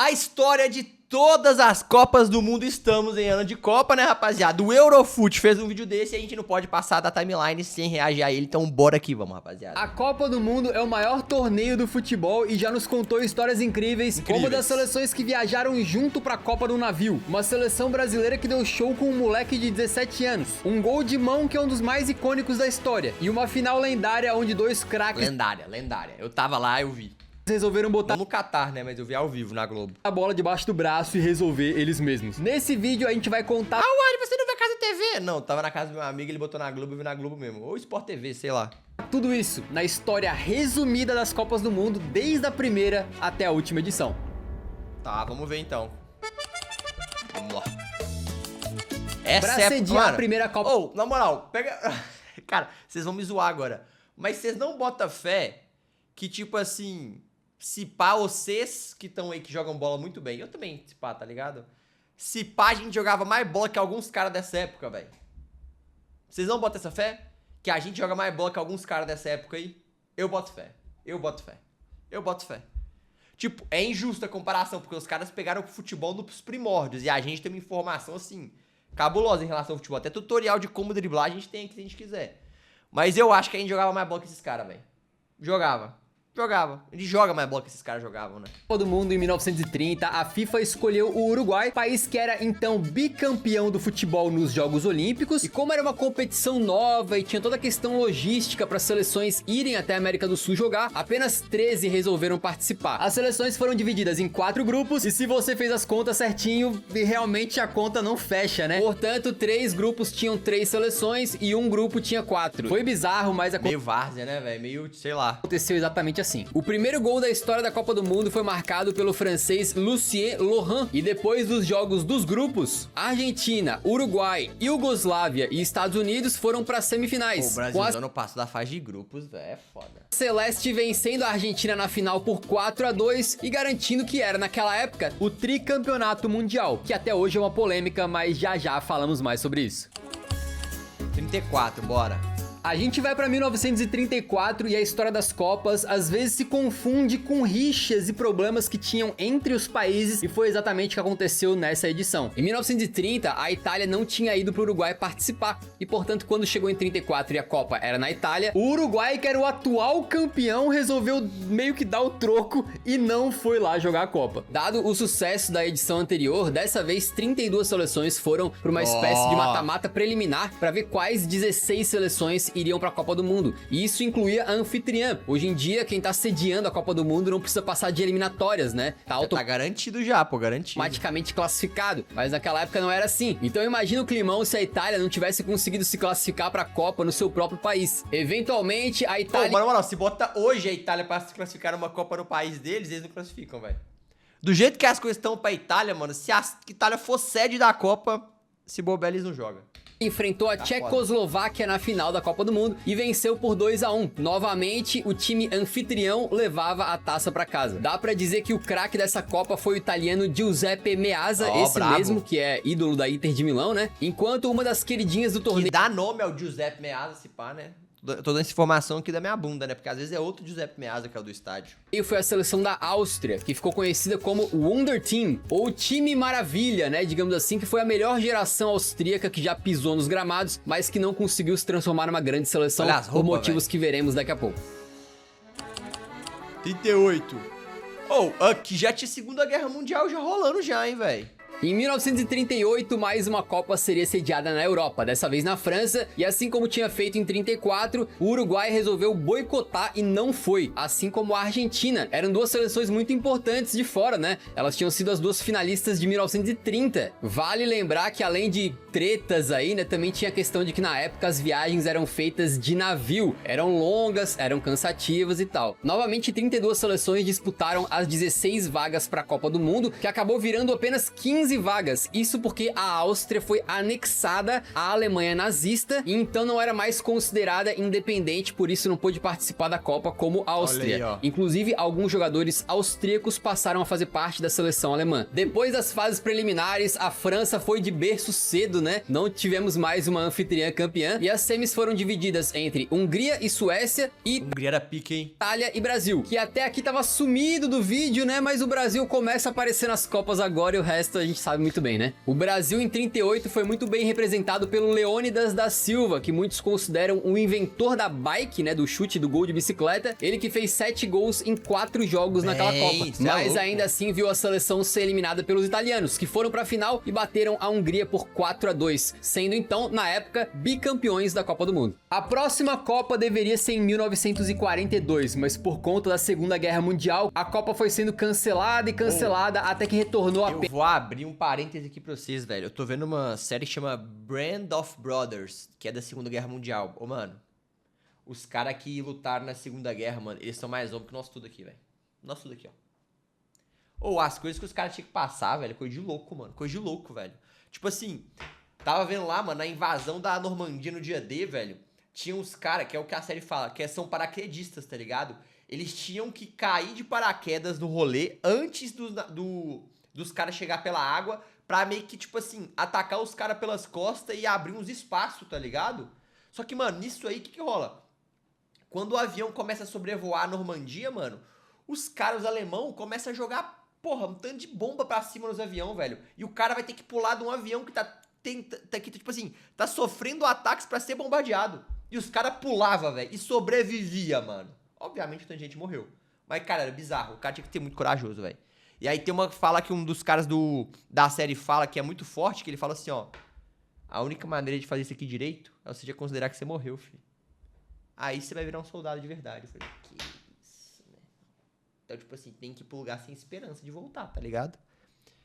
A história de todas as Copas do Mundo, estamos em ano de Copa, né, rapaziada? O Eurofoot fez um vídeo desse e a gente não pode passar da timeline sem reagir a ele, então bora aqui, vamos, rapaziada. A Copa do Mundo é o maior torneio do futebol e já nos contou histórias incríveis, como das seleções que viajaram junto pra Copa no navio. Uma seleção brasileira que deu show com um moleque de 17 anos, um gol de mão que é um dos mais icônicos da história, e uma final lendária onde dois craques... Lendária. Eu tava lá, eu vi. Resolveram botar não no Catar, né, mas eu vi ao vivo na Globo. A bola debaixo do braço e resolver eles mesmos. Nesse vídeo a gente vai contar... Wally, você não vê a Casa TV? Não, tava na casa do meu amigo, ele botou na Globo, eu vi na Globo mesmo. Ou Sport TV, sei lá. Tudo isso na história resumida das Copas do Mundo, desde a primeira até a última edição. Tá, vamos ver então. Vamos lá. Pra sediar a primeira Copa... Ô, na moral, pega... Cara, vocês vão me zoar agora. Mas vocês não botam fé que, tipo assim... Se pá, vocês que estão aí, que jogam bola muito bem. Eu também, se pá, tá ligado? Se pá, a gente jogava mais bola que alguns caras dessa época, velho. Vocês não botam essa fé? Que a gente joga mais bola que alguns caras dessa época aí? Eu boto fé. Tipo, é injusta a comparação, porque os caras pegaram o futebol nos primórdios. E a gente tem uma informação, assim, cabulosa em relação ao futebol. Até tutorial de como driblar a gente tem aqui se a gente quiser. Mas eu acho que a gente jogava mais bola que esses caras, velho. Jogava. Ele joga mais bola que esses caras jogavam, né? Copa do Mundo em 1930, a FIFA escolheu o Uruguai, país que era então bicampeão do futebol nos Jogos Olímpicos. E como era uma competição nova e tinha toda a questão logística para as seleções irem até a América do Sul jogar, apenas 13 resolveram participar. As seleções foram divididas em 4 grupos e se você fez as contas certinho, realmente a conta não fecha, né? Portanto, 3 grupos tinham 3 seleções e um grupo tinha 4. Foi bizarro, mas meio várzea, né, velho? Meio, sei lá. Aconteceu exatamente assim. O primeiro gol da história da Copa do Mundo foi marcado pelo francês Lucien Laurent. E depois dos jogos dos grupos, Argentina, Uruguai, Iugoslávia e Estados Unidos foram para semifinais. O Brasil no passo da fase de grupos, velho, é foda. Celeste vencendo a Argentina na final por 4-2 e garantindo que era, naquela época, o tricampeonato mundial, que até hoje é uma polêmica, mas já falamos mais sobre isso. 34, bora. A gente vai pra 1934 e a história das Copas às vezes se confunde com rixas e problemas que tinham entre os países e foi exatamente o que aconteceu nessa edição. Em 1930, a Itália não tinha ido pro Uruguai participar e, portanto, quando chegou em 34 e a Copa era na Itália, o Uruguai, que era o atual campeão, resolveu meio que dar o troco e não foi lá jogar a Copa. Dado o sucesso da edição anterior, dessa vez 32 seleções foram pra uma espécie de mata-mata preliminar pra ver quais 16 seleções iriam pra Copa do Mundo, e isso incluía a anfitriã. Hoje em dia, quem tá sediando a Copa do Mundo não precisa passar de eliminatórias, né? Tá garantido já, pô, garantido. Automaticamente classificado, mas naquela época não era assim. Então imagina o climão se a Itália não tivesse conseguido se classificar pra Copa no seu próprio país. Eventualmente, a Itália... Pô, mano, se bota hoje a Itália pra se classificar numa Copa no país deles, eles não classificam, velho. Do jeito que as coisas estão pra Itália, mano, se a Itália for sede da Copa, se bobear, eles não jogam. Enfrentou a Tchecoslováquia na final da Copa do Mundo e venceu por 2-1. Novamente, o time anfitrião levava a taça pra casa. Dá pra dizer que o craque dessa Copa foi o italiano Giuseppe Meazza, esse mesmo, que é ídolo da Inter de Milão, né? Enquanto uma das queridinhas do torneio... Que dá nome ao Giuseppe Meazza, se pá, né? Tô dando essa informação aqui da minha bunda, né? Porque às vezes é outro Giuseppe Meazza que é o do estádio. E foi a seleção da Áustria, que ficou conhecida como Wonder Team, ou Time Maravilha, né? Digamos assim, que foi a melhor geração austríaca que já pisou nos gramados, mas que não conseguiu se transformar numa grande seleção por motivos que veremos daqui a pouco. 38. Aqui já tinha Segunda Guerra Mundial já rolando já, hein, velho? Em 1938, mais uma Copa seria sediada na Europa, dessa vez na França, e assim como tinha feito em 34, o Uruguai resolveu boicotar e não foi, assim como a Argentina. Eram duas seleções muito importantes de fora, né? Elas tinham sido as duas finalistas de 1930. Vale lembrar que além de tretas aí, né, também tinha a questão de que na época as viagens eram feitas de navio, eram longas, eram cansativas e tal. Novamente, 32 seleções disputaram as 16 vagas para a Copa do Mundo, que acabou virando apenas 15 15 vagas. Isso porque a Áustria foi anexada à Alemanha nazista e então não era mais considerada independente, por isso não pôde participar da Copa como a Áustria. Aí, inclusive, alguns jogadores austríacos passaram a fazer parte da seleção alemã. Depois das fases preliminares, a França foi de berço cedo, né? Não tivemos mais uma anfitriã campeã e as semis foram divididas entre Hungria e Suécia e Hungria era pique, hein? Itália e Brasil, que até aqui tava sumido do vídeo, né? Mas o Brasil começa a aparecer nas Copas agora e o resto a gente sabe muito bem, né? O Brasil em 38 foi muito bem representado pelo Leônidas da Silva, que muitos consideram o inventor da bike, né? Do chute do gol de bicicleta. Ele que fez 7 gols em 4 jogos naquela Copa. Mas ainda assim viu a seleção ser eliminada pelos italianos, que foram pra final e bateram a Hungria por 4-2, sendo então, na época, bicampeões da Copa do Mundo. A próxima Copa deveria ser em 1942, mas por conta da Segunda Guerra Mundial, a Copa foi sendo cancelada e cancelada até que retornou a... Eu vou abrir um parêntese aqui pra vocês, velho. Eu tô vendo uma série que chama Band of Brothers, que é da Segunda Guerra Mundial. Ô, mano, os caras que lutaram na Segunda Guerra, mano, eles são mais homens que nós tudo aqui, velho. Nós tudo aqui, ó. Ou as coisas que os caras tinham que passar, velho, coisa de louco, mano. Coisa de louco, velho. Tipo assim, tava vendo lá, mano, a invasão da Normandia no dia D, velho. Tinha uns caras, que é o que a série fala, que são paraquedistas, tá ligado? Eles tinham que cair de paraquedas no rolê antes dos caras chegar pela água pra meio que, tipo assim, atacar os caras pelas costas e abrir uns espaços, tá ligado? Só que, mano, nisso aí, o que rola? Quando o avião começa a sobrevoar a Normandia, mano, os caras alemão começam a jogar, porra, um tanto de bomba pra cima nos aviões, velho. E o cara vai ter que pular de um avião que tipo assim, tá sofrendo ataques pra ser bombardeado. E os caras pulavam, velho, e sobrevivia, mano. Obviamente, tanta gente morreu. Mas, cara, era bizarro. O cara tinha que ter muito corajoso, velho. E aí tem uma fala que um dos caras da série fala que é muito forte, que ele fala assim, ó. A única maneira de fazer isso aqui direito é você já considerar que você morreu, filho. Aí você vai virar um soldado de verdade. Eu falei, que isso, né? Então, tipo assim, tem que ir pro lugar sem esperança de voltar, tá ligado?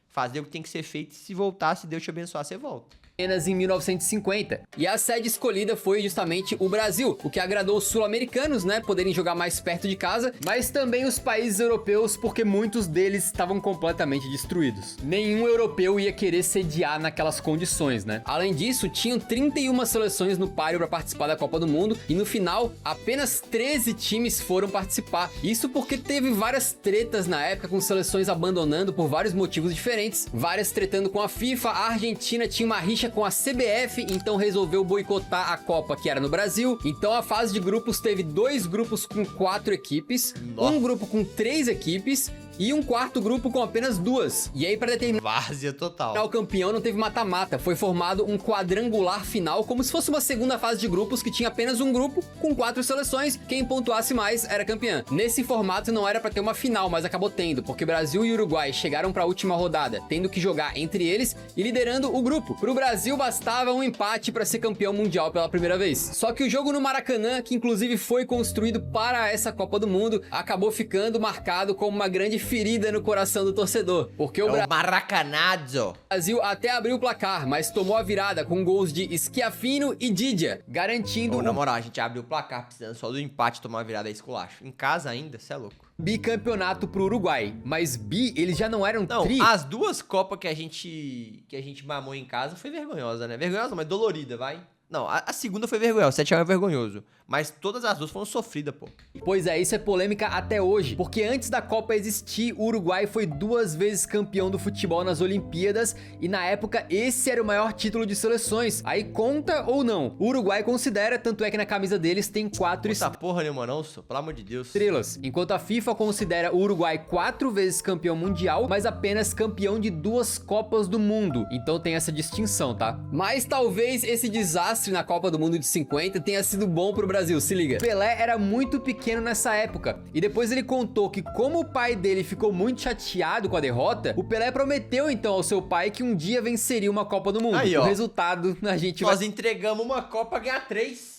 Fazer o que tem que ser feito e se voltar, se Deus te abençoar, você volta. Apenas em 1950. E a sede escolhida foi justamente o Brasil, o que agradou os sul-americanos, né, poderem jogar mais perto de casa, mas também os países europeus, porque muitos deles estavam completamente destruídos. Nenhum europeu ia querer sediar naquelas condições, né? Além disso, tinham 31 seleções no páreo para participar da Copa do Mundo e no final, apenas 13 times foram participar. Isso porque teve várias tretas na época com seleções abandonando por vários motivos diferentes, várias tretando com a FIFA. A Argentina tinha uma rixa com a CBF, então resolveu boicotar a Copa, que era no Brasil. Então a fase de grupos teve 2 grupos com 4 equipes, um grupo com 3 equipes e um quarto grupo com apenas 2. E aí, para determinar várzea total, o campeão, não teve mata-mata, foi formado um quadrangular final, como se fosse uma segunda fase de grupos que tinha apenas um grupo com 4 seleções, quem pontuasse mais era campeão. Nesse formato não era para ter uma final, mas acabou tendo, porque Brasil e Uruguai chegaram para a última rodada, tendo que jogar entre eles e liderando o grupo. Pro Brasil bastava um empate para ser campeão mundial pela primeira vez. Só que o jogo no Maracanã, que inclusive foi construído para essa Copa do Mundo, acabou ficando marcado como uma grande ferida no coração do torcedor, porque o Brasil até abriu o placar, mas tomou a virada com gols de Schiaffino e Didia, garantindo... Na moral, a gente abriu o placar precisando só do empate tomar uma virada, é esculacho. Em casa ainda, cê é louco. Bicampeonato pro Uruguai, mas eles já não eram as duas Copas que a gente mamou em casa foi vergonhosa, né? Vergonhosa, mas dolorida, vai. Não, a segunda foi vergonhosa, 7x1 é vergonhoso. Mas todas as duas foram sofridas, pô. Pois é, isso é polêmica até hoje. Porque antes da Copa existir, o Uruguai foi 2 vezes campeão do futebol nas Olimpíadas. E na época, esse era o maior título de seleções. Aí conta ou não? O Uruguai considera, tanto é que na camisa deles tem 4 estrelas. Porra nenhuma não, só, pelo amor de Deus. Estrelas. Enquanto a FIFA considera o Uruguai 4 vezes campeão mundial, mas apenas campeão de 2 Copas do Mundo. Então tem essa distinção, tá? Mas talvez esse desastre na Copa do Mundo de 50 tenha sido bom pro Brasil, se liga. Pelé era muito pequeno nessa época, e depois ele contou que como o pai dele ficou muito chateado com a derrota, o Pelé prometeu então ao seu pai que um dia venceria uma Copa do Mundo. Aí, o resultado a gente Nós entregamos uma Copa a ganhar 3.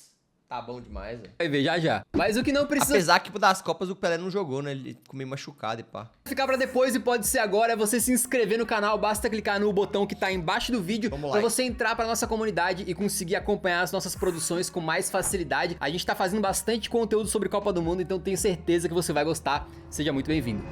Tá bom demais, velho. Vai ver já já. Mas o que não precisa... Apesar que das Copas o Pelé não jogou, né? Ele ficou meio machucado e pá. Ficar pra depois e pode ser agora é você se inscrever no canal. Basta clicar no botão que tá embaixo do vídeo pra você entrar pra nossa comunidade e conseguir acompanhar as nossas produções com mais facilidade. A gente tá fazendo bastante conteúdo sobre Copa do Mundo, então tenho certeza que você vai gostar. Seja muito bem-vindo.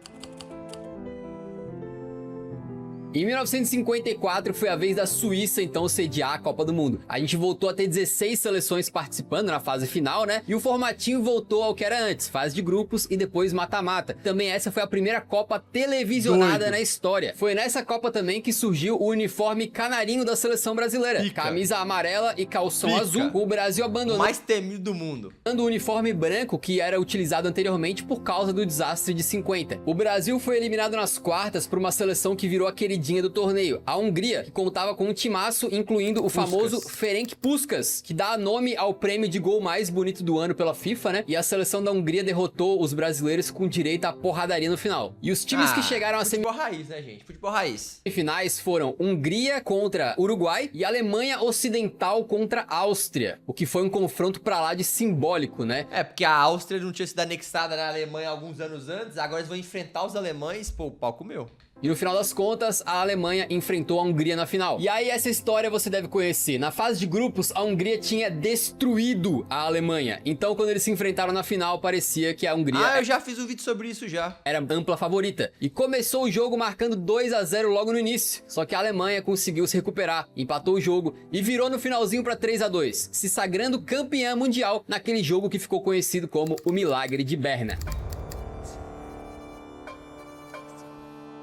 Em 1954 foi a vez da Suíça então sediar a Copa do Mundo. A gente voltou a ter 16 seleções participando na fase final, né? E o formatinho voltou ao que era antes, fase de grupos e depois mata-mata. Também essa foi a primeira Copa televisionada na história. Foi nessa Copa também que surgiu o uniforme canarinho da seleção brasileira. Pica. Camisa amarela e calção azul. O Brasil O abandonou mais temido do mundo. o uniforme branco que era utilizado anteriormente por causa do desastre de 50. O Brasil foi eliminado nas quartas por uma seleção que virou a queridinha do torneio, a Hungria, que contava com um timaço, incluindo o famoso Ferenc Puskás, que dá nome ao prêmio de gol mais bonito do ano pela FIFA, né? E a seleção da Hungria derrotou os brasileiros com direito à porradaria no final. E os times que chegaram a Futebol raiz, né, gente? Futebol raiz. semifinais foram Hungria contra Uruguai e Alemanha Ocidental contra Áustria, o que foi um confronto pra lá de simbólico, né? É, porque a Áustria não tinha sido anexada na Alemanha alguns anos antes, agora eles vão enfrentar os alemães, pô, o pau comeu. E no final das contas, a Alemanha enfrentou a Hungria na final. E aí essa história você deve conhecer. Na fase de grupos, a Hungria tinha destruído a Alemanha. Então quando eles se enfrentaram na final, parecia que a Hungria Eu já fiz um vídeo sobre isso já. era ampla favorita. E começou o jogo marcando 2-0 logo no início. Só que a Alemanha conseguiu se recuperar, empatou o jogo e virou no finalzinho para 3-2, se sagrando campeã mundial naquele jogo que ficou conhecido como o Milagre de Berna.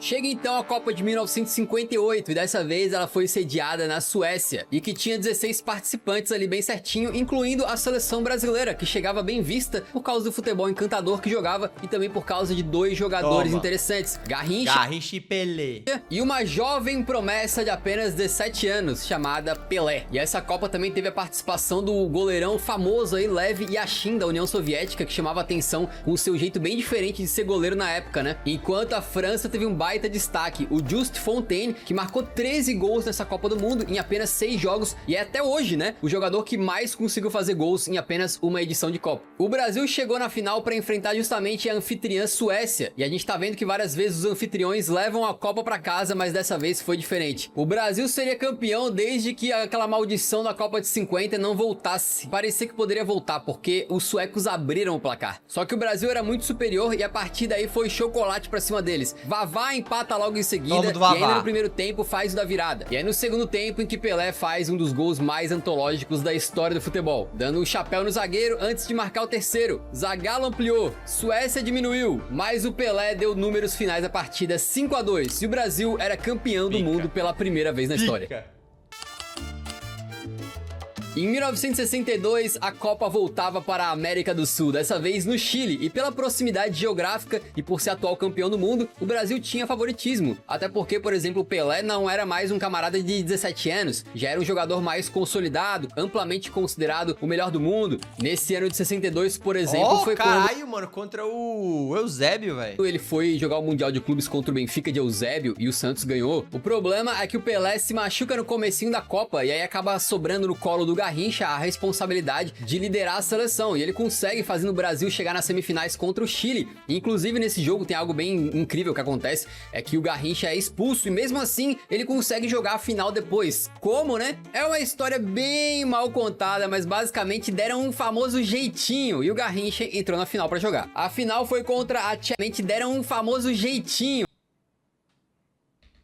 Chega então a Copa de 1958 e dessa vez ela foi sediada na Suécia e que tinha 16 participantes ali bem certinho, incluindo a seleção brasileira, que chegava bem vista por causa do futebol encantador que jogava e também por causa de dois jogadores interessantes, Garrincha e Pelé. e uma jovem promessa de apenas 17 anos, chamada Pelé. E essa Copa também teve a participação do goleirão famoso aí, Lev Yashin, da União Soviética, que chamava atenção com o seu jeito bem diferente de ser goleiro na época, né? Enquanto a França teve um baita destaque, o Just Fontaine, que marcou 13 gols nessa Copa do Mundo em apenas 6 jogos e é até hoje, né, o jogador que mais conseguiu fazer gols em apenas uma edição de Copa. O Brasil chegou na final para enfrentar justamente a anfitriã Suécia e a gente tá vendo que várias vezes os anfitriões levam a Copa para casa, mas dessa vez foi diferente. O Brasil seria campeão desde que aquela maldição da Copa de 50 não voltasse. Parecia que poderia voltar porque os suecos abriram o placar. Só que o Brasil era muito superior e a partir daí foi chocolate pra cima deles. Vavá empata logo em seguida e ainda no primeiro tempo faz o da virada. E aí no segundo tempo em que Pelé faz um dos gols mais antológicos da história do futebol, dando um chapéu no zagueiro antes de marcar o terceiro. Zagallo ampliou, Suécia diminuiu, mas o Pelé deu números finais da partida 5-2 e o Brasil era campeão do mundo pela primeira vez na história. Em 1962, a Copa voltava para a América do Sul, dessa vez no Chile, e pela proximidade geográfica e por ser atual campeão do mundo, o Brasil tinha favoritismo. Até porque, por exemplo, o Pelé não era mais um camarada de 17 anos, já era um jogador mais consolidado, amplamente considerado o melhor do mundo. Nesse ano de 62, por exemplo, foi mano, contra o Eusébio, velho. Ele foi jogar o Mundial de Clubes contra o Benfica de Eusébio e o Santos ganhou. O problema é que o Pelé se machuca no comecinho da Copa e aí acaba sobrando no colo do Garrincha a responsabilidade de liderar a seleção e ele consegue, fazendo o Brasil chegar nas semifinais contra o Chile. Inclusive nesse jogo tem algo bem incrível que acontece, é que o Garrincha é expulso e mesmo assim ele consegue jogar a final depois. Como, né? É uma história bem mal contada, mas basicamente deram um famoso jeitinho e o Garrincha entrou na final pra jogar. A final foi contra a Tchecoslováquia, deram um famoso jeitinho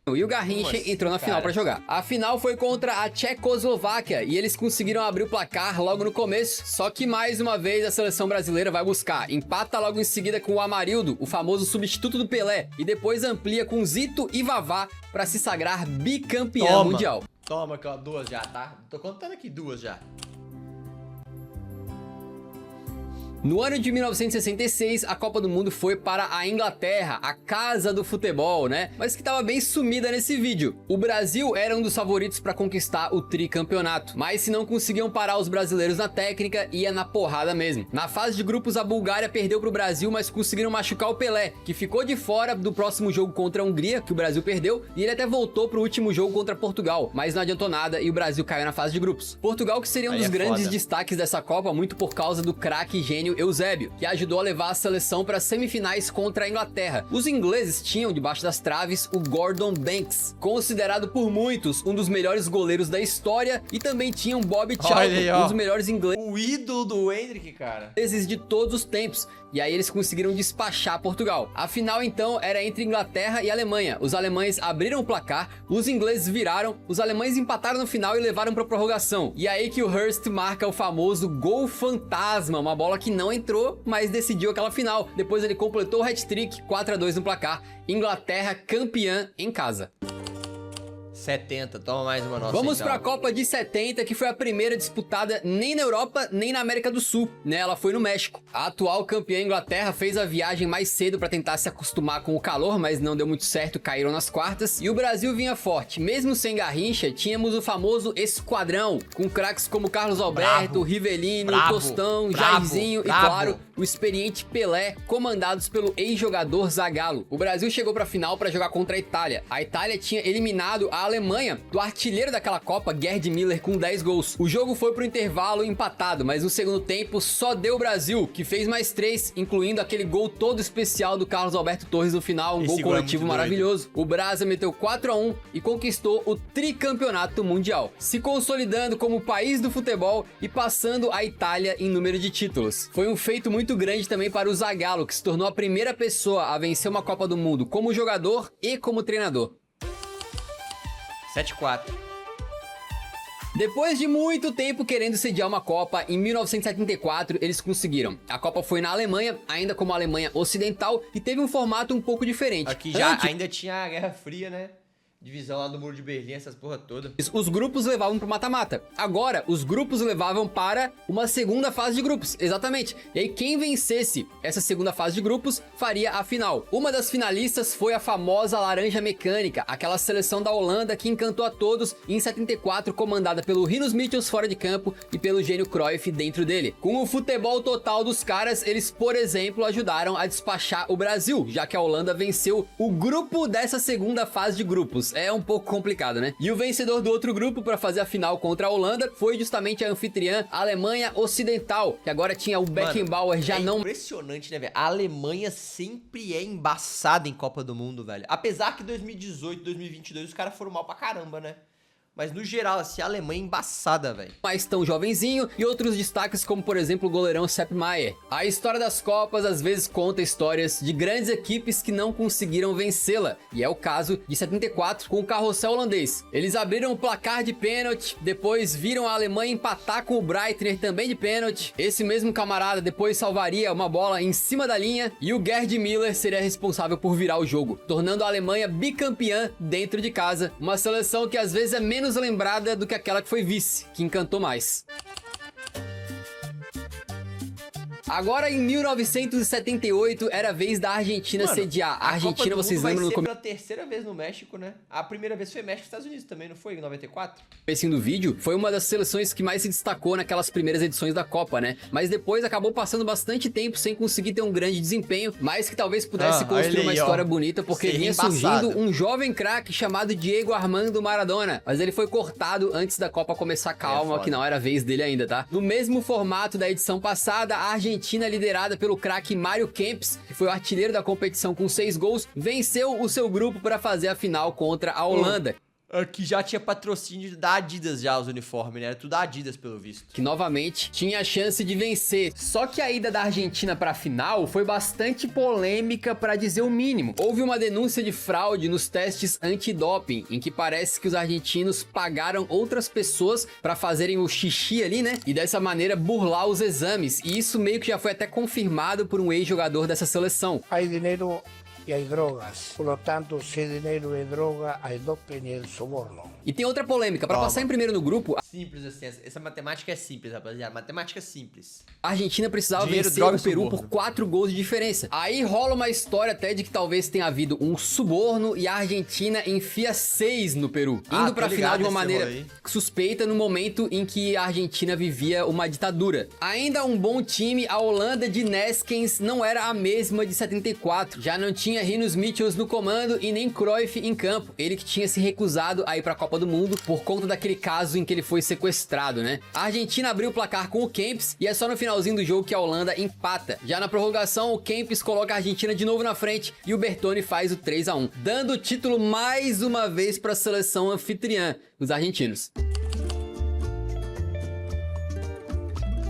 e o Garrincha entrou na final pra jogar. A final foi contra a Tchecoslováquia e eles conseguiram abrir o placar logo no começo, só que mais uma vez a seleção brasileira vai buscar. Empata logo em seguida com o Amarildo, o famoso substituto do Pelé, e depois amplia com Zito e Vavá pra se sagrar bicampeão mundial. Toma, aqui, ó, duas já, tá? Tô contando aqui duas já. No ano de 1966, a Copa do Mundo foi para a Inglaterra, a casa do futebol, né? Mas que tava bem sumida nesse vídeo. O Brasil era um dos favoritos para conquistar o tricampeonato, mas se não conseguiam parar os brasileiros na técnica, ia na porrada mesmo. Na fase de grupos, a Bulgária perdeu pro Brasil, mas conseguiram machucar o Pelé, que ficou de fora do próximo jogo contra a Hungria, que o Brasil perdeu, e ele até voltou pro último jogo contra Portugal, mas não adiantou nada e o Brasil caiu na fase de grupos. Portugal, que seria um dos grandes destaques dessa Copa, muito por causa do craque gênio Antônio Eusébio, que ajudou a levar a seleção para as semifinais contra a Inglaterra. Os ingleses tinham debaixo das traves o Gordon Banks, considerado por muitos um dos melhores goleiros da história, e também tinham Bob Charlton, um dos melhores ingleses o ídolo do Hendrick, cara, de todos os tempos. E aí eles conseguiram despachar Portugal. A final então era entre Inglaterra e Alemanha. Os alemães abriram o placar, os ingleses viraram, os alemães empataram no final e levaram para prorrogação. E aí que o Hurst marca o famoso gol fantasma, uma bola que não entrou, mas decidiu aquela final. Depois ele completou o hat-trick, 4-2 no placar. Inglaterra campeã em casa. 70, toma mais uma nossa. Vamos então para a Copa de 70, que foi a primeira disputada nem na Europa, nem na América do Sul, né? Ela foi no México. A atual campeã Inglaterra fez a viagem mais cedo para tentar se acostumar com o calor, mas não deu muito certo, caíram nas quartas. E o Brasil vinha forte. Mesmo sem Garrincha, tínhamos o famoso esquadrão, com craques como Carlos Alberto, Rivelino, Tostão, Jairzinho e, claro, o experiente Pelé, comandados pelo ex-jogador Zagallo. O Brasil chegou para a final para jogar contra a Itália. A Itália tinha eliminado a Alemanha do artilheiro daquela Copa, Gerd Müller, com 10 gols. O jogo foi pro intervalo empatado, mas no segundo tempo só deu o Brasil, que fez mais 3, incluindo aquele gol todo especial do Carlos Alberto Torres no final, um gol coletivo maravilhoso. O Brasil meteu 4-1 e conquistou o tricampeonato mundial, se consolidando como o país do futebol e passando a Itália em número de títulos. Foi um feito muito grande também para o Zagallo, que se tornou a primeira pessoa a vencer uma Copa do Mundo como jogador e como treinador. 7-4. Depois de muito tempo querendo sediar uma Copa, em 1974 eles conseguiram. A Copa foi na Alemanha, ainda como Alemanha Ocidental, e teve um formato um pouco diferente. Aqui já ainda tinha a Guerra Fria, né? Divisão lá do Muro de Berlim, essas porra toda. Os grupos levavam pro mata-mata. Agora, os grupos levavam para uma segunda fase de grupos, exatamente. E aí, quem vencesse essa segunda fase de grupos faria a final. Uma das finalistas foi a famosa Laranja Mecânica, aquela seleção da Holanda que encantou a todos em 74, comandada pelo Rinus Michels fora de campo e pelo gênio Cruyff dentro dele. Com o futebol total dos caras, eles, por exemplo, ajudaram a despachar o Brasil, já que a Holanda venceu o grupo dessa segunda fase de grupos. É um pouco complicado, né? E o vencedor do outro grupo para fazer a final contra a Holanda foi justamente a anfitriã Alemanha Ocidental, que agora tinha o Beckenbauer. Já não... Impressionante, né, velho? A Alemanha sempre é embaçada em Copa do Mundo, velho. Apesar que 2018, 2022 os caras foram mal pra caramba, né? Mas no geral, assim, a Alemanha é embaçada, velho. Mas tão jovenzinho, e outros destaques como, por exemplo, o goleirão Sepp Maier. A história das Copas às vezes conta histórias de grandes equipes que não conseguiram vencê-la. E é o caso de 74 com o carrossel holandês. Eles abriram o placar de pênalti, depois viram a Alemanha empatar com o Breitner também de pênalti. Esse mesmo camarada depois salvaria uma bola em cima da linha e o Gerd Müller seria responsável por virar o jogo, tornando a Alemanha bicampeã dentro de casa. Uma seleção que às vezes é menos lembrada do que aquela que foi vice, que encantou mais. Agora, em 1978, era a vez da Argentina sediar. A Argentina, vocês lembram no começo? Pela terceira vez no México, né? A primeira vez foi México e Estados Unidos também, não foi? Em 94? Esse do vídeo foi uma das seleções que mais se destacou naquelas primeiras edições da Copa, né? Mas depois acabou passando bastante tempo sem conseguir ter um grande desempenho, mas que talvez pudesse construir uma história bonita, porque vinha surgindo um jovem craque chamado Diego Armando Maradona. Mas ele foi cortado antes da Copa começar. Calma, que não era a vez dele ainda, tá? No mesmo formato da edição passada, a Argentina, liderada pelo craque Mário Kempes, que foi o artilheiro da competição com 6 gols, venceu o seu grupo para fazer a final contra a Holanda. Que já tinha patrocínio da Adidas já, os uniformes, né? Era tudo da Adidas, pelo visto. Que novamente tinha a chance de vencer. Só que a ida da Argentina pra final foi bastante polêmica, pra dizer o mínimo. Houve uma denúncia de fraude nos testes antidoping, em que parece que os argentinos pagaram outras pessoas pra fazerem o xixi ali, né? E dessa maneira burlar os exames. E isso meio que já foi até confirmado por um ex-jogador dessa seleção. Hay dinheiro e hay drogas. Por lo tanto, se dinheiro é droga, hay doping e el soborno. E tem outra polêmica, para passar em primeiro no grupo... Simples assim, essa matemática é simples, rapaziada, matemática simples. A Argentina precisava vencer o Peru por 4 gols de diferença. Aí rola uma história até de que talvez tenha havido um suborno e a Argentina enfia 6 no Peru, indo pra final de uma maneira suspeita no momento em que a Argentina vivia uma ditadura. Ainda um bom time, a Holanda de Neskens não era a mesma de 74. Já não tinha Rinus Michels no comando e nem Cruyff em campo. Ele que tinha se recusado a ir pra Copa do Mundo por conta daquele caso em que ele foi sequestrado, né? A Argentina abriu o placar com o Kempis e é só no finalzinho do jogo que a Holanda empata. Já na prorrogação, o Kempis coloca a Argentina de novo na frente e o Bertone faz o 3-1, dando o título mais uma vez para a seleção anfitriã, os argentinos.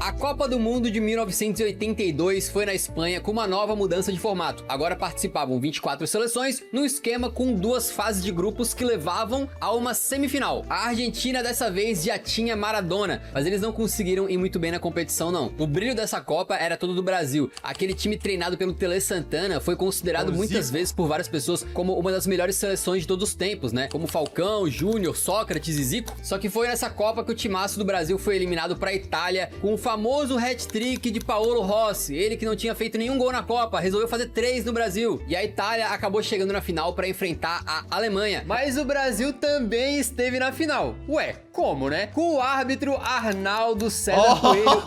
A Copa do Mundo de 1982 foi na Espanha com uma nova mudança de formato. Agora participavam 24 seleções num esquema com 2 fases de grupos que levavam a uma semifinal. A Argentina dessa vez já tinha Maradona, mas eles não conseguiram ir muito bem na competição não. O brilho dessa Copa era todo do Brasil. Aquele time treinado pelo Tele Santana foi considerado muitas vezes por várias pessoas como uma das melhores seleções de todos os tempos, né? Como Falcão, Júnior, Sócrates e Zico. Só que foi nessa Copa que o timaço do Brasil foi eliminado para a Itália com o famoso hat-trick de Paolo Rossi, ele que não tinha feito nenhum gol na Copa, resolveu fazer 3 no Brasil. E a Itália acabou chegando na final para enfrentar a Alemanha. Mas o Brasil também esteve na final. Ué, como, né? Com o árbitro Arnaldo César Coelho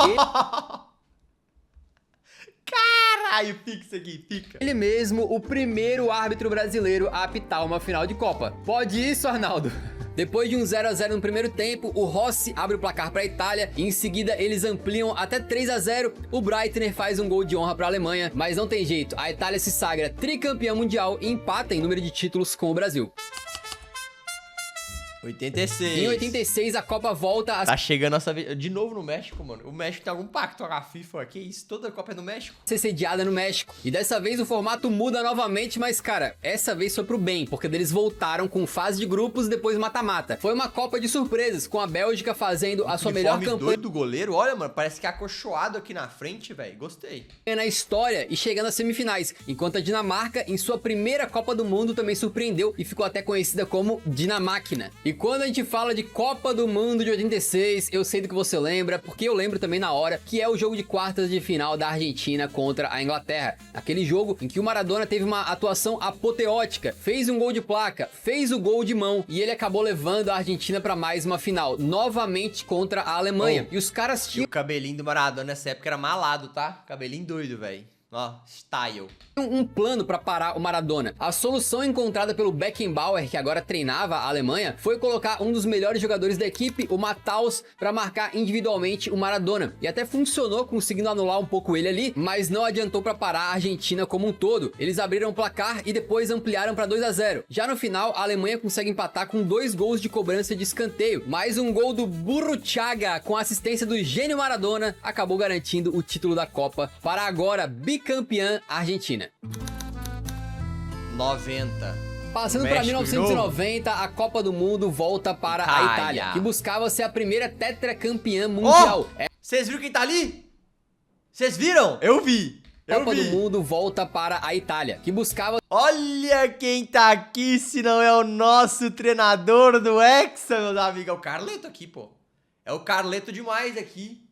Caralho, fixa aqui, fica. ele mesmo, o primeiro árbitro brasileiro a apitar uma final de Copa. Pode isso, Arnaldo? Depois de um 0-0 no primeiro tempo, o Rossi abre o placar para a Itália e em seguida eles ampliam até 3-0. O Breitner faz um gol de honra para a Alemanha, mas não tem jeito, a Itália se sagra tricampeã mundial e empata em número de títulos com o Brasil. 86. Em 86 a Copa volta a Tá chegando essa vez. De novo no México, mano. O México tem algum pacto com a FIFA? Que isso? Toda a Copa é no México? ser sediada no México. E dessa vez o formato muda novamente, mas cara, essa vez foi pro bem, porque eles voltaram com fase de grupos e depois mata-mata. Foi uma Copa de surpresas, com a Bélgica fazendo a sua melhor campanha doido do goleiro. Olha, mano, parece que é acolchoado aqui na frente, velho. Gostei. na história e chegando às semifinais, enquanto a Dinamarca, em sua primeira Copa do Mundo, também surpreendeu e ficou até conhecida como Dinamáquina. E quando a gente fala de Copa do Mundo de 86, eu sei do que você lembra, porque eu lembro também na hora, que é o jogo de quartas de final da Argentina contra a Inglaterra. Aquele jogo em que o Maradona teve uma atuação apoteótica, fez um gol de placa, fez o gol de mão e ele acabou levando a Argentina para mais uma final, novamente contra a Alemanha. E os caras E tinham o cabelinho do Maradona nessa época era malado, tá? Cabelinho doido, velho. Ó, style. um plano para parar o Maradona. A solução encontrada pelo Beckenbauer, que agora treinava a Alemanha, foi colocar um dos melhores jogadores da equipe, o Matthaus, para marcar individualmente o Maradona. E até funcionou, conseguindo anular um pouco ele ali, mas não adiantou para parar a Argentina como um todo. Eles abriram o placar e depois ampliaram para 2-0. Já no final, a Alemanha consegue empatar com 2 gols de cobrança de escanteio. Mais um gol do Burruchaga com a assistência do gênio Maradona acabou garantindo o título da Copa para agora bicampeã Argentina. 90. Passando México para de 1990, a Copa do Mundo volta para a Itália. Itália, que buscava ser a primeira tetracampeã mundial. Ó, vocês viram quem tá ali? Vocês viram? Eu vi. A Copa do Mundo volta para a Itália, que buscava Olha quem tá aqui, se não é o nosso treinador do Hexa, meus amigos. É o Carleto aqui, pô. É o Carleto demais aqui.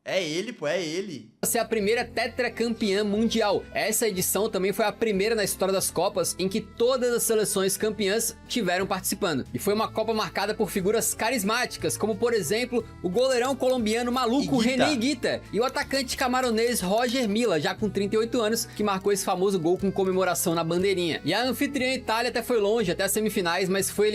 É ele, pô, é ele. ser a primeira tetracampeã mundial. Essa edição também foi a primeira na história das Copas em que todas as seleções campeãs tiveram participando. E foi uma Copa marcada por figuras carismáticas, como por exemplo, o goleirão colombiano maluco Higuita. René Higuita e o atacante camaronês Roger Milla, já com 38 anos, que marcou esse famoso gol com comemoração na bandeirinha. E a anfitriã Itália até foi longe, até as semifinais, mas foi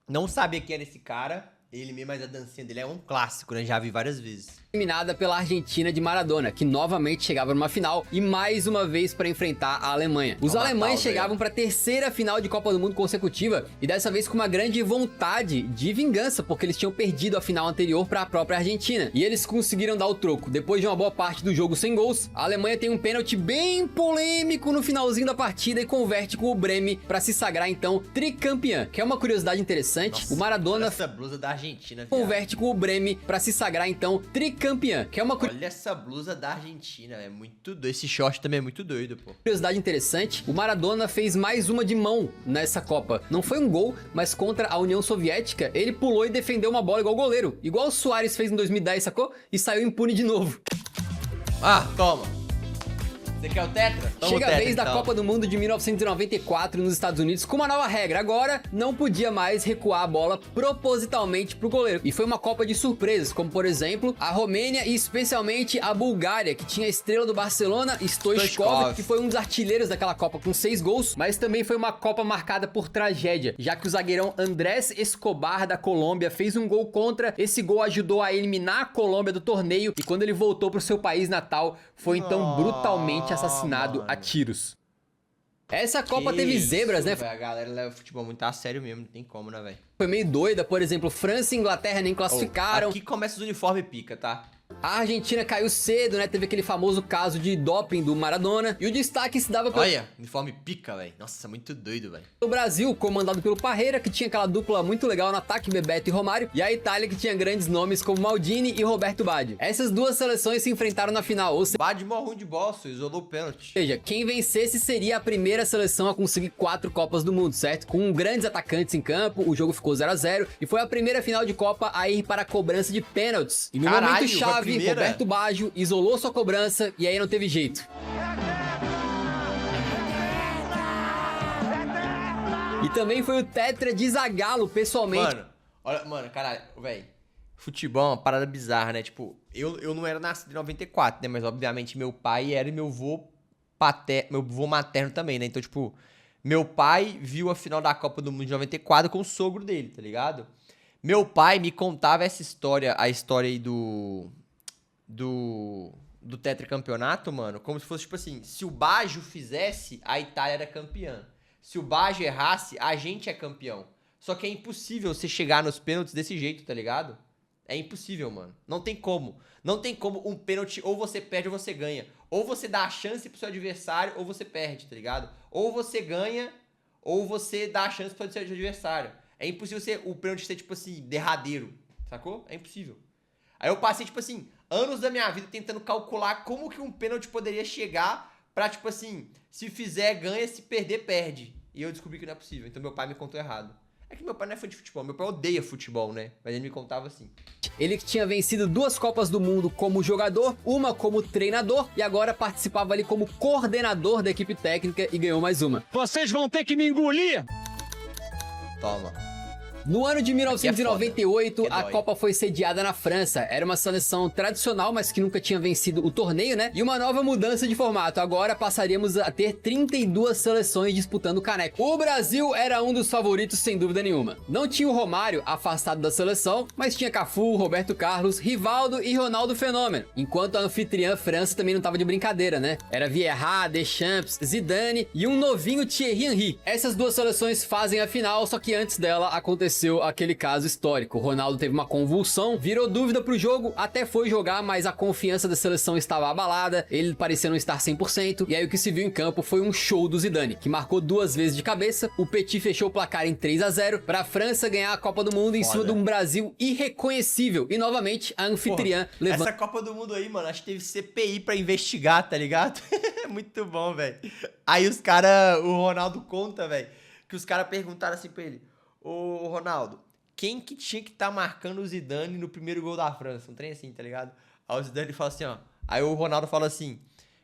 Não sabia quem era esse cara. Ele mesmo, mas a dancinha dele é um clássico, né? Já vi várias vezes. eliminada pela Argentina de Maradona, que novamente chegava numa final e mais uma vez para enfrentar a Alemanha. Os Vamos alemães matar o chegavam para a terceira final de Copa do Mundo consecutiva e dessa vez com uma grande vontade de vingança, porque eles tinham perdido a final anterior para a própria Argentina. E eles conseguiram dar o troco. Depois de uma boa parte do jogo sem gols, a Alemanha tem um pênalti bem polêmico no finalzinho da partida e converte com o Breme para se sagrar então tricampeã. Que é uma curiosidade interessante, Nossa, o Maradona essa blusa da Argentina, viado. converte com o Breme para se sagrar então tricampeã, que é uma Olha essa blusa da Argentina, é muito doido. Esse short também é muito doido, pô. curiosidade interessante, o Maradona fez mais uma de mão nessa Copa. Não foi um gol, mas contra a União Soviética, ele pulou e defendeu uma bola igual o goleiro. Igual o Suárez fez em 2010, sacou? E saiu impune de novo. Ah, toma. Você quer o Tetra? Toma Chega o tetra, a vez da então. Copa do Mundo de 1994 nos Estados Unidos com uma nova regra. Agora, não podia mais recuar a bola propositalmente pro goleiro. E foi uma Copa de surpresas, como por exemplo, a Romênia e especialmente a Bulgária, que tinha a estrela do Barcelona, Stoichkov, que foi um dos artilheiros daquela Copa com 6 gols, mas também foi uma Copa marcada por tragédia, já que o zagueirão Andrés Escobar da Colômbia fez um gol contra. Esse gol ajudou a eliminar a Colômbia do torneio e quando ele voltou pro seu país natal, foi então brutalmente assassinado a tiros. Essa Copa teve zebras, né? Véio, a galera leva o futebol muito a sério mesmo, não tem como, né, velho? Foi meio doida, por exemplo, França e Inglaterra nem classificaram. Aqui começa os uniformes pica, tá? A Argentina caiu cedo, né? Teve aquele famoso caso de doping do Maradona. E o destaque se dava Olha, uniforme pica, velho. Nossa, muito doido, velho. o Brasil, comandado pelo Parreira, que tinha aquela dupla muito legal no ataque, Bebeto e Romário. E a Itália, que tinha grandes nomes como Maldini e Roberto Baggio. Essas duas seleções se enfrentaram na final, ou Bad mó ruim de bola, isolou o pênalti. seja, quem vencesse seria a primeira seleção a conseguir 4 Copas do Mundo, certo? Com grandes atacantes em campo, o jogo ficou 0-0 e foi a primeira final de Copa a ir para a cobrança de pênaltis. E no Caralho, momento foi a chave, primeira? Roberto Baggio isolou sua cobrança e aí não teve jeito. E também foi o Tetra de Zagallo, pessoalmente. Mano, olha, mano, caralho, velho. Futebol é uma parada bizarra, né? Tipo, eu não era nascido em 94, né? Mas obviamente meu pai era e meu avô meu avô materno também, né? Então, tipo, meu pai viu a final da Copa do Mundo de 94 com o sogro dele, tá ligado? Meu pai me contava essa história, a história aí do tetracampeonato, mano, como se fosse, tipo assim, se o Baggio fizesse, a Itália era campeã. Se o Baggio errasse, a gente é campeão. Só que é impossível você chegar nos pênaltis desse jeito, tá ligado? É impossível, mano. Não tem como. Não tem como um pênalti ou você perde ou você ganha. Ou você dá a chance pro seu adversário ou você perde, tá ligado? Ou você ganha ou você dá a chance pro seu adversário. É impossível o pênalti ser, tipo assim, derradeiro, sacou? É impossível. Aí eu passei, tipo assim, anos da minha vida tentando calcular como que um pênalti poderia chegar pra, tipo assim, se fizer, ganha, se perder, perde. E eu descobri que não é possível. Então meu pai me contou errado. É que meu pai não é fã de futebol. Meu pai odeia futebol, né? Mas ele me contava assim. Ele que tinha vencido 2 Copas do Mundo como jogador, uma como treinador e agora participava ali como coordenador da equipe técnica e ganhou mais uma. Vocês vão ter que me engolir! Toma. No ano de 1998, foda. a Dói. Copa foi sediada na França. Era uma seleção tradicional, mas que nunca tinha vencido o torneio, né? E uma nova mudança de formato. Agora passaríamos a ter 32 seleções disputando o caneco. O Brasil era um dos favoritos, sem dúvida nenhuma. Não tinha o Romário afastado da seleção, mas tinha Cafu, Roberto Carlos, Rivaldo e Ronaldo Fenômeno. Enquanto a anfitriã França também não tava de brincadeira, né? Era Vieira, Deschamps, Zidane e um novinho Thierry Henry. Essas duas seleções fazem a final, só que antes dela aconteceu aquele caso histórico. O Ronaldo teve uma convulsão, virou dúvida pro jogo, até foi jogar, mas a confiança da seleção estava abalada, ele parecia não estar 100%, e aí o que se viu em campo foi um show do Zidane, que marcou 2 vezes de cabeça. O Petit fechou o placar em 3-0 para a França ganhar a Copa do Mundo em cima de um Brasil irreconhecível. E novamente a anfitriã levanta. Essa Copa do Mundo aí, mano, acho que teve CPI pra investigar, tá ligado? Muito bom, velho. Aí os caras, o Ronaldo conta, velho, que os caras perguntaram assim pra ele: ô Ronaldo, quem que tinha que tá marcando o Zidane no primeiro gol da França? Um trem assim, tá ligado? Aí o Zidane fala assim, ó. Aí o Ronaldo fala assim: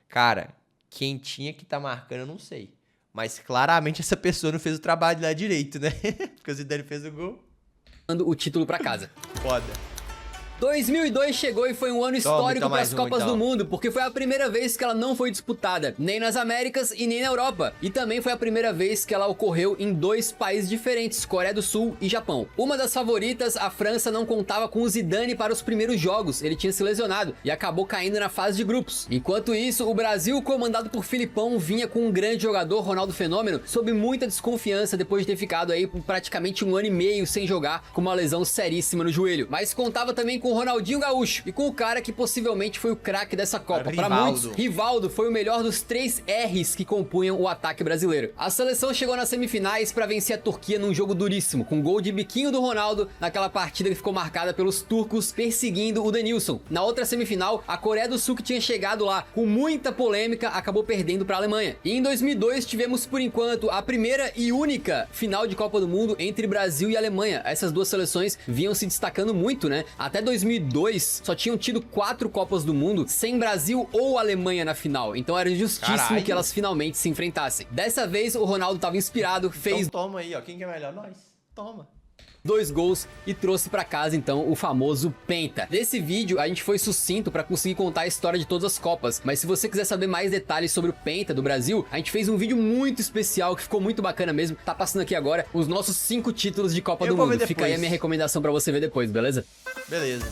cara, quem tinha que tá marcando eu não sei. Mas claramente essa pessoa não fez o trabalho lá direito, né? Porque o Zidane fez o gol. o título para casa. Foda. 2002 chegou e foi um ano histórico então para as mais um, Copas então. do Mundo, porque foi a primeira vez que ela não foi disputada, nem nas Américas e nem na Europa. E também foi a primeira vez que ela ocorreu em 2 países diferentes, Coreia do Sul e Japão. Uma das favoritas, a França, não contava com o Zidane para os primeiros jogos, ele tinha se lesionado e acabou caindo na fase de grupos. Enquanto isso, o Brasil, comandado por Filipão, vinha com um grande jogador, Ronaldo Fenômeno, sob muita desconfiança depois de ter ficado aí por praticamente 1 ano e meio sem jogar com uma lesão seríssima no joelho. Mas contava também com o Ronaldinho Gaúcho e com o cara que possivelmente foi o craque dessa Copa. Para muitos, Rivaldo foi o melhor dos 3 R's que compunham o ataque brasileiro. A seleção chegou nas semifinais para vencer a Turquia num jogo duríssimo, com gol de biquinho do Ronaldo naquela partida que ficou marcada pelos turcos perseguindo o Denilson. Na outra semifinal, a Coreia do Sul, que tinha chegado lá com muita polêmica, acabou perdendo para a Alemanha. E em 2002 tivemos por enquanto a primeira e única final de Copa do Mundo entre Brasil e Alemanha. Essas duas seleções vinham se destacando muito, né? Até 2002 2002, só tinham tido 4 Copas do Mundo sem Brasil ou Alemanha na final. Então era justíssimo Caralho. que elas finalmente se enfrentassem. Dessa vez, o Ronaldo tava inspirado, fez Então toma aí, ó. Quem que é melhor? Nós. Toma. 2 gols e trouxe pra casa então o famoso Penta. Nesse vídeo a gente foi sucinto pra conseguir contar a história de todas as Copas, mas se você quiser saber mais detalhes sobre o Penta do Brasil, a gente fez um vídeo muito especial que ficou muito bacana mesmo, tá passando aqui agora os nossos 5 títulos de Copa Eu do vou ver Mundo. Fica aí a depois. minha recomendação pra você ver depois, beleza? Beleza.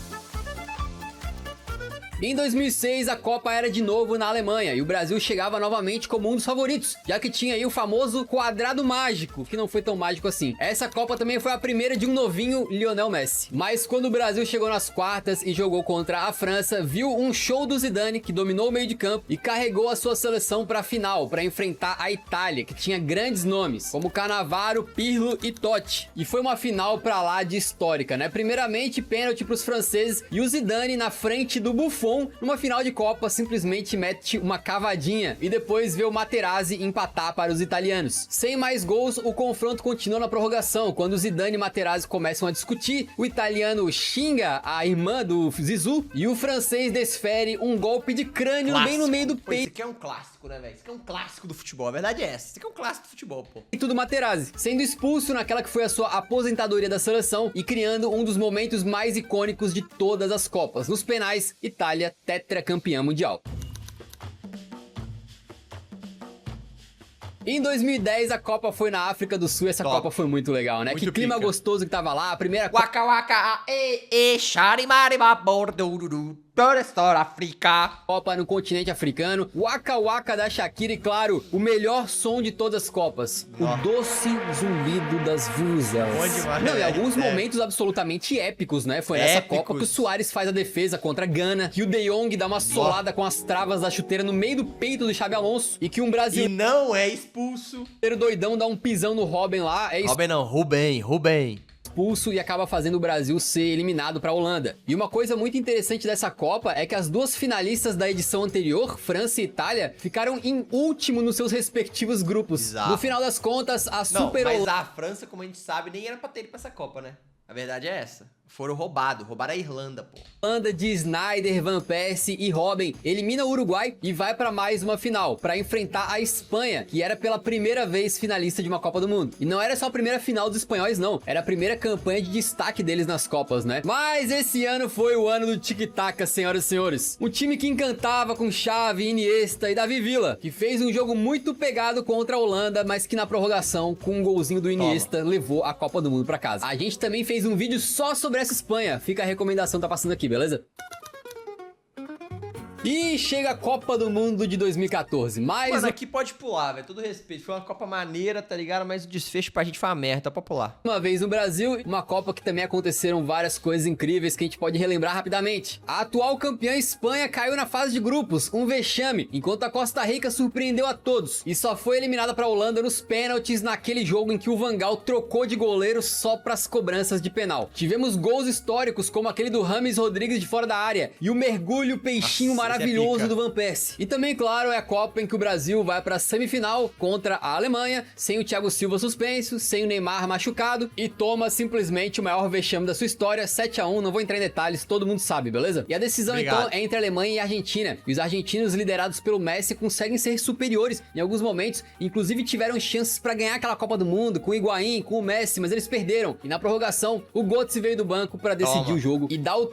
Em 2006, a Copa era de novo na Alemanha e o Brasil chegava novamente como um dos favoritos, já que tinha aí o famoso quadrado mágico, que não foi tão mágico assim. Essa Copa também foi a primeira de um novinho Lionel Messi. Mas quando o Brasil chegou nas quartas e jogou contra a França, viu um show do Zidane, que dominou o meio de campo e carregou a sua seleção para a final, para enfrentar a Itália, que tinha grandes nomes, como Cannavaro, Pirlo e Totti. E foi uma final pra lá de histórica, né? Primeiramente, pênalti pros franceses e o Zidane na frente do Buffon, numa final de Copa, simplesmente mete uma cavadinha e depois vê o Materazzi empatar para os italianos. Sem mais gols, o confronto continua na prorrogação. Quando Zidane e Materazzi começam a discutir, o italiano xinga a irmã do Zizou e o francês desfere um golpe de crânio bem no meio do Pô, isso peito aqui é um clássico, né, velho? Isso aqui é um clássico do futebol. A verdade é essa. Isso aqui é um clássico do futebol, pô. do Materazzi, sendo expulso naquela que foi a sua aposentadoria da seleção e criando um dos momentos mais icônicos de todas as Copas. Nos penais, Itália tetracampeã mundial. Em 2010, a Copa foi na África do Sul e essa Top. Copa foi muito legal, né? Muito Que clima pica. gostoso que tava lá, a primeira Waka waka, sharimariba, bordururu, toda história África. Copa no continente africano, Waka Waka da Shakira e, claro, o melhor som de todas as Copas, Nossa. o doce zumbido das vuzas. Bom demais, Não, e velho. alguns É. momentos absolutamente épicos, né? Foi nessa Épicos. Copa que o Soares faz a defesa contra a Gana, que o De Jong dá uma solada com as travas da chuteira no meio do peito do Xabi Alonso e que um E brasileiro não é expulso. doidão dá um pisão no Robin lá, é Robin não, Rubem. expulso e acaba fazendo o Brasil ser eliminado para a Holanda. E uma coisa muito interessante dessa Copa é que as duas finalistas da edição anterior, França e Itália, ficaram em último nos seus respectivos grupos. Bizarro. No final das contas, a Não, Super mas Holanda a França, como a gente sabe, nem era pra ter ido pra essa Copa, né? A verdade é essa. Foram roubaram a Irlanda, pô. de Sneijder, Van Persie e Robben elimina o Uruguai e vai para mais uma final, para enfrentar a Espanha, que era pela primeira vez finalista de uma Copa do Mundo. E não era só a primeira final dos espanhóis, não. Era a primeira campanha de destaque deles nas Copas, né? Mas esse ano foi o ano do tic-tac, senhoras e senhores. Um time que encantava com Xavi, Iniesta e Davi Villa, que fez um jogo muito pegado contra a Holanda, mas que na prorrogação, com um golzinho do Iniesta, levou a Copa do Mundo para casa. A gente também fez um vídeo só sobre essa Espanha. Fica a recomendação, tá passando aqui, beleza? E chega a Copa do Mundo de 2014. Mais Mano, aqui pode pular, velho. Todo respeito. Foi uma Copa maneira, tá ligado? Mas o desfecho pra gente foi uma merda, pra pular. uma vez no Brasil, uma Copa que também aconteceram várias coisas incríveis que a gente pode relembrar rapidamente. A atual campeã Espanha caiu na fase de grupos, um vexame, enquanto a Costa Rica surpreendeu a todos e só foi eliminada para a Holanda nos pênaltis naquele jogo em que o Van Gaal trocou de goleiro só para as cobranças de penal. Tivemos gols históricos como aquele do Rames Rodrigues de fora da área e o mergulho peixinho Nossa, esse é maravilhoso pica. do Van Persie. E também, claro, é a Copa em que o Brasil vai para a semifinal contra a Alemanha, sem o Thiago Silva suspenso, sem o Neymar machucado e toma simplesmente o maior vexame da sua história, 7-1, não vou entrar em detalhes, todo mundo sabe, beleza? E a decisão Obrigado. então é entre a Alemanha e a Argentina. E os argentinos liderados pelo Messi conseguem ser superiores em alguns momentos, inclusive tiveram chances para ganhar aquela Copa do Mundo com o Higuaín, com o Messi, mas eles perderam. E na prorrogação, o Götze veio do banco para decidir Toma. o jogo e dar o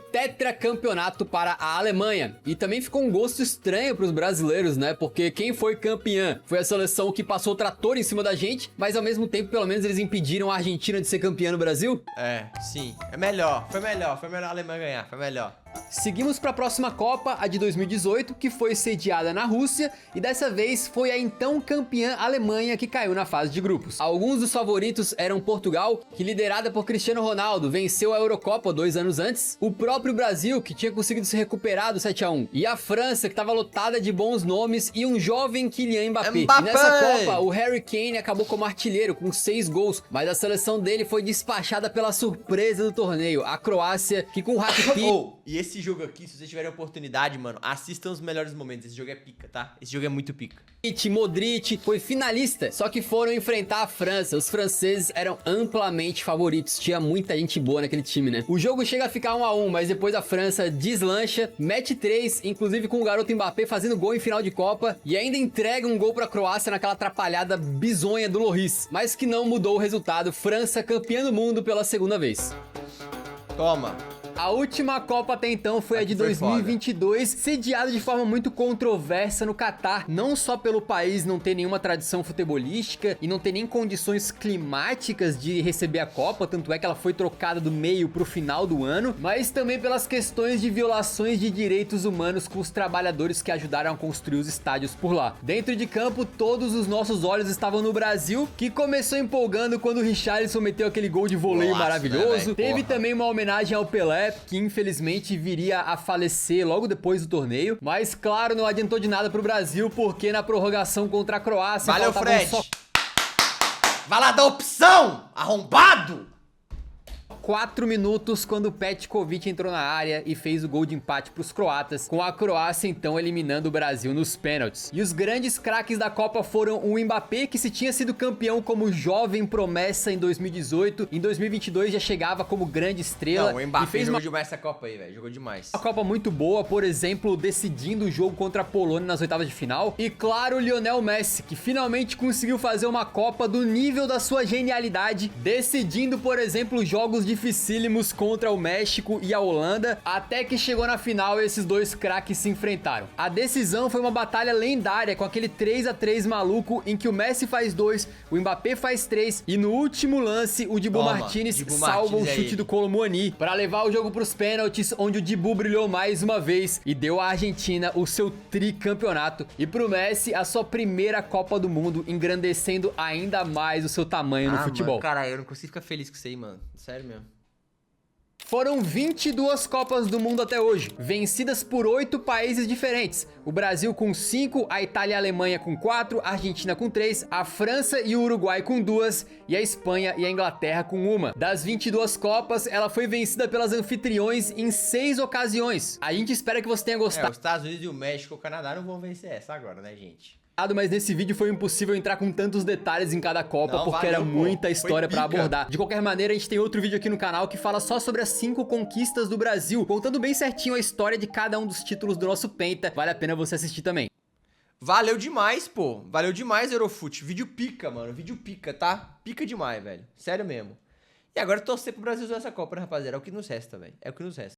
tetracampeonato para a Alemanha. E também ficou um gosto estranho para os brasileiros, né? Porque quem foi campeã foi a seleção que passou o trator em cima da gente, mas ao mesmo tempo, pelo menos, eles impediram a Argentina de ser campeã no Brasil. É, sim. É melhor. Foi melhor a Alemanha ganhar. Foi melhor. Seguimos para a próxima Copa, a de 2018, que foi sediada na Rússia, e dessa vez foi a então campeã Alemanha que caiu na fase de grupos. Alguns dos favoritos eram Portugal, que liderada por Cristiano Ronaldo, venceu a Eurocopa 2 anos antes, o próprio Brasil, que tinha conseguido se recuperar do 7-1, e a França, que estava lotada de bons nomes, e um jovem Kylian Mbappé. Mbappé! E nessa Copa, o Harry Kane acabou como artilheiro, com 6 gols, mas a seleção dele foi despachada pela surpresa do torneio, a Croácia, que com o Rakitic... Oh, e esse jogo aqui, se vocês tiverem oportunidade, mano, assistam os melhores momentos. Esse jogo é pica, tá? Esse jogo é muito pica. Modric foi finalista, só que foram enfrentar a França. Os franceses eram amplamente favoritos, tinha muita gente boa naquele time, né? O jogo chega a ficar 1 a 1, mas depois a França deslancha, mete 3, inclusive com o garoto Mbappé fazendo gol em final de Copa, e ainda entrega um gol pra Croácia naquela atrapalhada bizonha do Lloris, mas que não mudou o resultado. França campeã do mundo pela segunda vez. Toma. A última Copa até então foi a de Foi 2022, sediada de forma muito controversa no Catar, não só pelo país não ter nenhuma tradição futebolística e não ter nem condições climáticas de receber a Copa, tanto é que ela foi trocada do meio pro final do ano, mas também pelas questões de violações de direitos humanos com os trabalhadores que ajudaram a construir os estádios por lá. Dentro de campo, todos os nossos olhos estavam no Brasil, que começou empolgando quando o Richarlison meteu aquele gol de voleio maravilhoso. Né, Teve também uma homenagem ao Pelé, que infelizmente viria a falecer logo depois do torneio, mas claro, não adiantou de nada pro Brasil, porque na prorrogação contra a Croácia... Valeu, Fred! Vai lá dar opção, arrombado! 4 minutos quando o Petkovic entrou na área e fez o gol de empate pros croatas, com a Croácia então eliminando o Brasil nos pênaltis. E os grandes craques da Copa foram o Mbappé, que se tinha sido campeão como jovem promessa em 2018, em 2022 já chegava como grande estrela. Não, o Mbappé e fez jogou demais essa Copa aí, velho, jogou demais. Uma Copa muito boa, por exemplo, decidindo o jogo contra a Polônia nas oitavas de final. E claro, o Lionel Messi, que finalmente conseguiu fazer uma Copa do nível da sua genialidade, decidindo, por exemplo, jogos dificílimos contra o México e a Holanda, até que chegou na final e esses dois craques se enfrentaram. A decisão foi uma batalha lendária, com aquele 3 a 3 maluco, em que o Messi faz 2, o Mbappé faz 3, e no último lance, o Dibu Martínez salva o chute do Kolo Muani, para levar o jogo para os pênaltis, onde o Dibu brilhou mais uma vez e deu à Argentina o seu tricampeonato, e pro Messi a sua primeira Copa do Mundo, engrandecendo ainda mais o seu tamanho no futebol. Mano, caralho, eu não consigo ficar feliz com isso aí, mano. Sério mesmo. Foram 22 Copas do Mundo até hoje, vencidas por 8 países diferentes. O Brasil com 5, a Itália e a Alemanha com 4, a Argentina com 3, a França e o Uruguai com 2 e a Espanha e a Inglaterra com 1. Das 22 Copas, ela foi vencida pelas anfitriões em 6 ocasiões. A gente espera que você tenha gostado. Os Estados Unidos e o México e o Canadá não vão vencer essa agora, né, gente? Mas nesse vídeo foi impossível entrar com tantos detalhes em cada Copa, porque era muita história pra abordar. De qualquer maneira, a gente tem outro vídeo aqui no canal que fala só sobre as 5 conquistas do Brasil, contando bem certinho a história de cada um dos títulos do nosso Penta. Vale a pena você assistir também. Valeu demais, pô. Valeu demais, Eurofute. Vídeo pica, mano. Vídeo pica, tá? Pica demais, velho. Sério mesmo. E agora torcer pro Brasil usar essa Copa, né, rapaziada? É o que nos resta, velho. É o que nos resta.